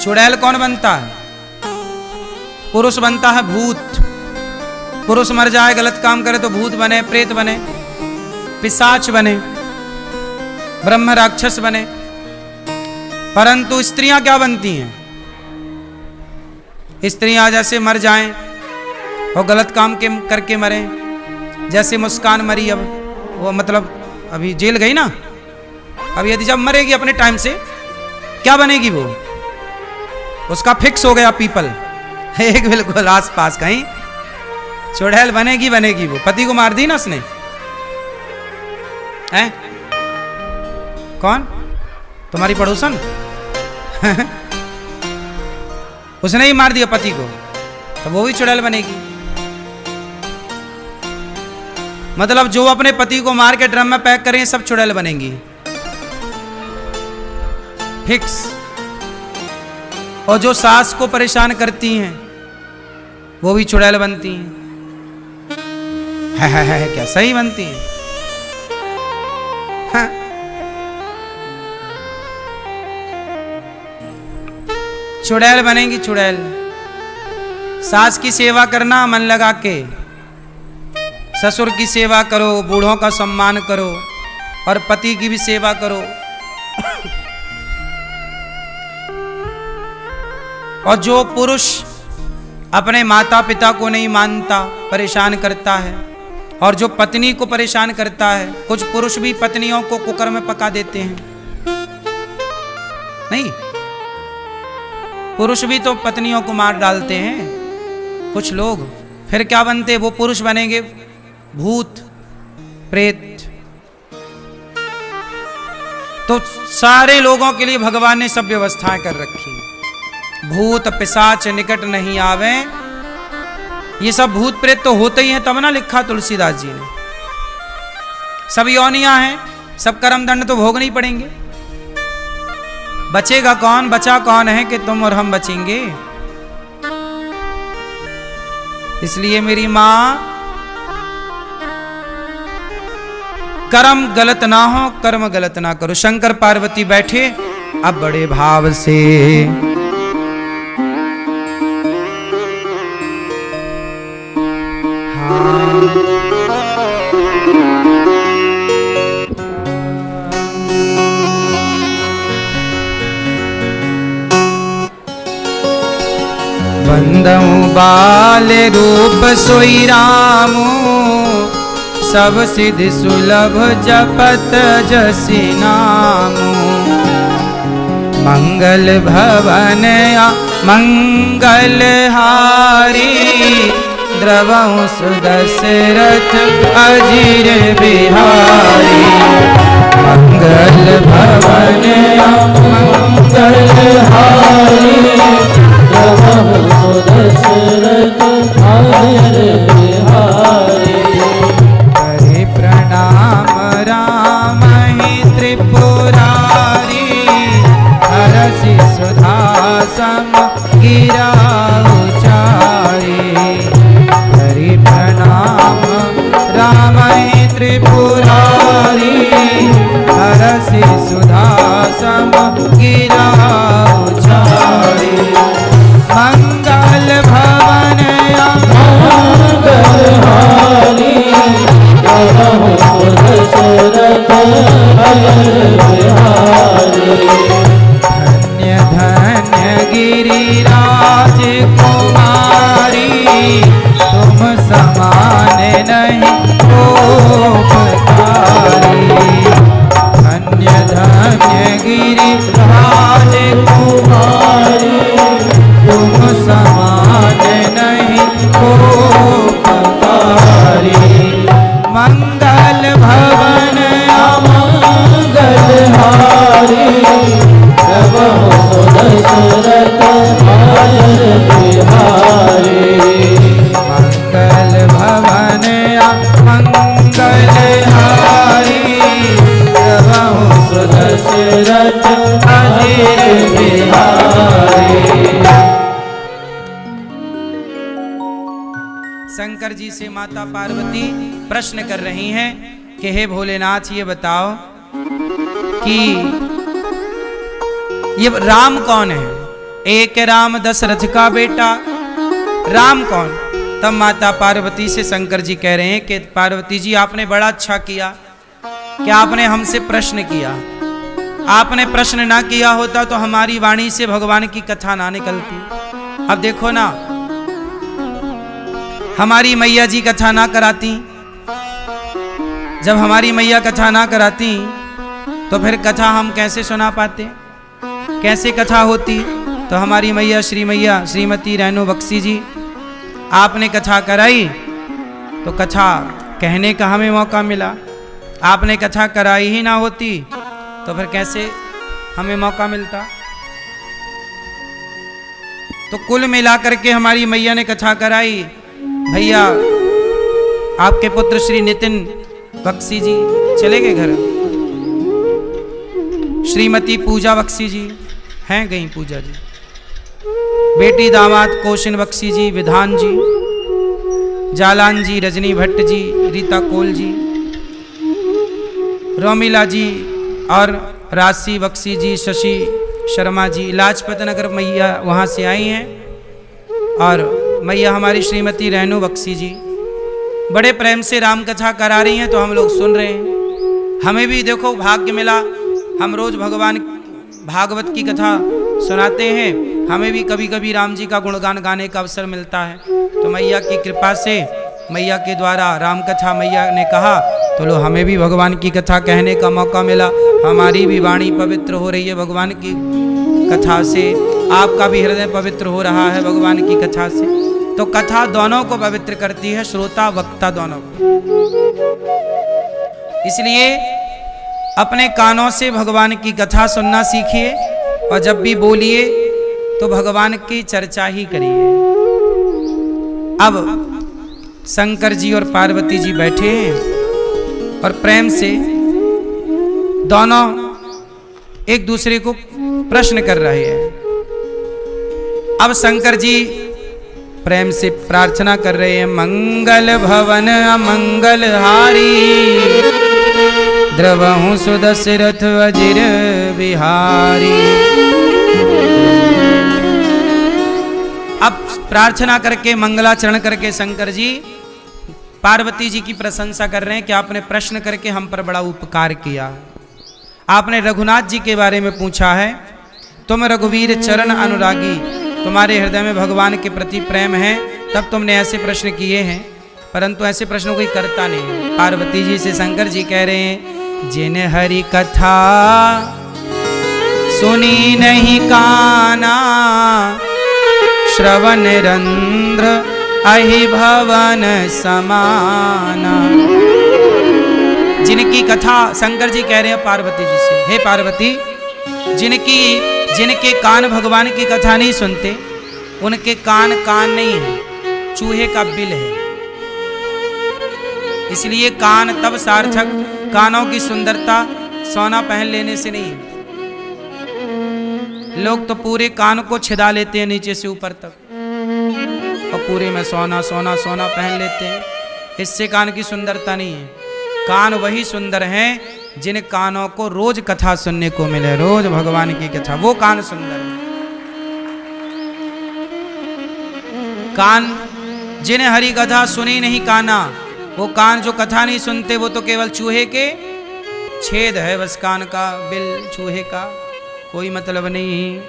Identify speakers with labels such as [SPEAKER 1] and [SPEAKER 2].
[SPEAKER 1] चुड़ैल कौन बनता है? पुरुष बनता है भूत। पुरुष मर जाए, गलत काम करे तो भूत बने, प्रेत बने, पिशाच बने, ब्रह्म राक्षस बने। परंतु स्त्रियां क्या बनती हैं? स्त्रियां जैसे मर जाएं और गलत काम के करके मरें, जैसे मुस्कान मरी, अब वो मतलब अभी जेल गई ना, अब यदि जब मरेगी अपने टाइम से क्या बनेगी वो? उसका फिक्स हो गया पीपल, एक बिल्कुल आस पास कहीं चुड़ैल बनेगी बनेगी वो। पति को मार दी ना उसने, हैं? कौन? तुम्हारी पड़ोसन? उसने ही मार दिया पति को, तो वो भी चुड़ैल बनेगी। मतलब जो अपने पति को मार के ड्रम में पैक करें सब चुड़ैल बनेंगी, फिक्स। और जो सास को परेशान करती हैं वो भी चुड़ैल बनती हैं। है क्या सही बनती हैं? हाँ। चुड़ैल बनेंगी, चुड़ैल। सास की सेवा करना मन लगा के, ससुर की सेवा करो, बूढ़ों का सम्मान करो और पति की भी सेवा करो। और जो पुरुष अपने माता पिता को नहीं मानता, परेशान करता है, और जो पत्नी को परेशान करता है, कुछ पुरुष भी पत्नियों को कुकर में पका देते हैं, नहीं? पुरुष भी तो पत्नियों को मार डालते हैं कुछ लोग। फिर क्या बनते? वो पुरुष बनेंगे भूत, प्रेत। तो सारे लोगों के लिए भगवान ने सब व्यवस्थाएं कर रखी। भूत पिशाच निकट नहीं आवे। ये सब भूत प्रेत तो होते ही हैं, तब ना लिखा तुलसीदास जी ने। सब योनियां हैं, सब कर्म दंड तो भोगने ही पड़ेंगे। बचेगा कौन? बचा कौन है कि तुम और हम बचेंगे? इसलिए मेरी मां, कर्म गलत ना हो, कर्म गलत ना करो। शंकर पार्वती बैठे अब बड़े भाव से, बंदऊ बाल रूप सोई रामो, सब सिद्धि सुलभ जपत जसि नामो। मंगल भवन मंगल हारी, द्रवहु सुदशरथ अजीर बिहारी। मंगल भवन मंगल हारी, द्रवहु सुदशरथ अजीर बिहारी। करे प्रणाम राम ही त्रिपुरारी, हरषि सुधा सम गिरा उचारी। हरि प्रणाम राम ही त्रिपुरारी, हरषि सुधा सम गिरा उचारी। मंगल भवन मंगल हारी, द्रवहु सुदशरथ अजीर बिहारी। धन्य धन्य गिरिराज कुमारी, तुम समान नहीं उपकारी। धन्य धन्य गिरिराज कुमारी, तुम समान नहीं उपकारी। मंगल भवन मंगल हारी, द्रवहु सुदशरथ अजीर बिहारी। मंगल भवन मंगल हारी, द्रवहु सुदशरथ अजीर बिहारी। शंकर जी से माता पार्वती प्रश्न कर रही हैं कि हे भोलेनाथ, ये बताओ कि ये राम कौन है? एक राम दशरथ का बेटा। राम कौन? तब माता पार्वती से शंकर जी कह रहे हैं कि पार्वती जी आपने बड़ा अच्छा किया कि आपने हमसे प्रश्न किया। आपने प्रश्न ना किया होता तो हमारी वाणी से भगवान की कथा ना निकलती। अब देखो ना, हमारी मैया जी कथा ना कराती, जब हमारी मैया कथा ना कराती तो फिर कथा हम कैसे सुना पाते, कैसे कथा होती? तो हमारी मैया श्रीमती रेणु बख्शी जी, आपने कथा कराई तो कथा कहने का हमें मौका मिला। आपने कथा कराई ही ना होती तो फिर कैसे हमें मौका मिलता? तो कुल मिलाकर के हमारी मैया ने कथा कराई। भैया आपके पुत्र श्री नितिन बख्शी जी चले गए घर। श्रीमती पूजा बख्शी जी हैं गई, पूजा जी। बेटी दामाद कौशिन बख्शी जी, विधान जी, जालान जी, रजनी भट्ट जी, रीता कोल जी, रोमिला जी और राशि बख्शी जी, शशि शर्मा जी। लाजपत नगर मैया वहाँ से आई हैं। और मैया हमारी श्रीमती रेणु बख्शी जी बड़े प्रेम से राम कथा करा रही हैं, तो हम लोग सुन रहे हैं। हमें भी देखो भाग्य मिला, हम रोज भगवान भागवत की कथा सुनाते हैं, हमें भी कभी कभी राम जी का गुणगान गाने का अवसर मिलता है। तो मैया की कृपा से, मैया के द्वारा राम कथा मैया ने कहा तो लो हमें भी भगवान की कथा कहने का मौका मिला। हमारी भी वाणी पवित्र हो रही है भगवान की कथा से, आपका भी हृदय पवित्र हो रहा है भगवान की कथा से। तो कथा दोनों को पवित्र करती है, श्रोता वक्ता दोनों को। इसलिए अपने कानों से भगवान की कथा सुनना सीखिए और जब भी बोलिए तो भगवान की चर्चा ही करिए। अब शंकर जी और पार्वती जी बैठे हैं और प्रेम से दोनों एक दूसरे को प्रश्न कर रहे हैं। अब शंकर जी प्रेम से प्रार्थना कर रहे हैं, मंगल भवन अमंगल हारी, द्रवहु सुदशरथ अजिर बिहारी। अब प्रार्थना करके मंगलाचरण करके शंकर जी पार्वती जी की प्रशंसा कर रहे हैं कि आपने प्रश्न करके हम पर बड़ा उपकार किया। आपने रघुनाथ जी के बारे में पूछा है, तुम रघुवीर चरण अनुरागी, तुम्हारे हृदय में भगवान के प्रति प्रेम है, तब तुमने ऐसे प्रश्न किए हैं, परंतु ऐसे प्रश्न कोई करता नहीं। पार्वती जी से शंकर जी कह रहे हैं, जिन हरि कथा सुनी नहीं काना, श्रवण रंध्र अहि भवन समाना। जिनकी कथा, शंकर जी कह रहे हैं पार्वती जी से, हे पार्वती, जिनके कान भगवान की कथा नहीं सुनते, उनके कान नहीं है, चूहे का बिल है। इसलिए कान तब सार्थक, कानों की सुंदरता सोना पहन लेने से नहीं है। लोग तो पूरे कान को छिदा लेते हैं नीचे से ऊपर तक और पूरे में सोना सोना सोना पहन लेते हैं, इससे कान की सुंदरता नहीं है। कान वही सुंदर हैं जिन कानों को रोज कथा सुनने को मिले, रोज भगवान की कथा, वो कान सुंदर है। कान जिन हरि कथा सुनी नहीं काना, वो कान जो कथा नहीं सुनते वो तो केवल चूहे के छेद है, बस कान का बिल चूहे का, कोई मतलब नहीं।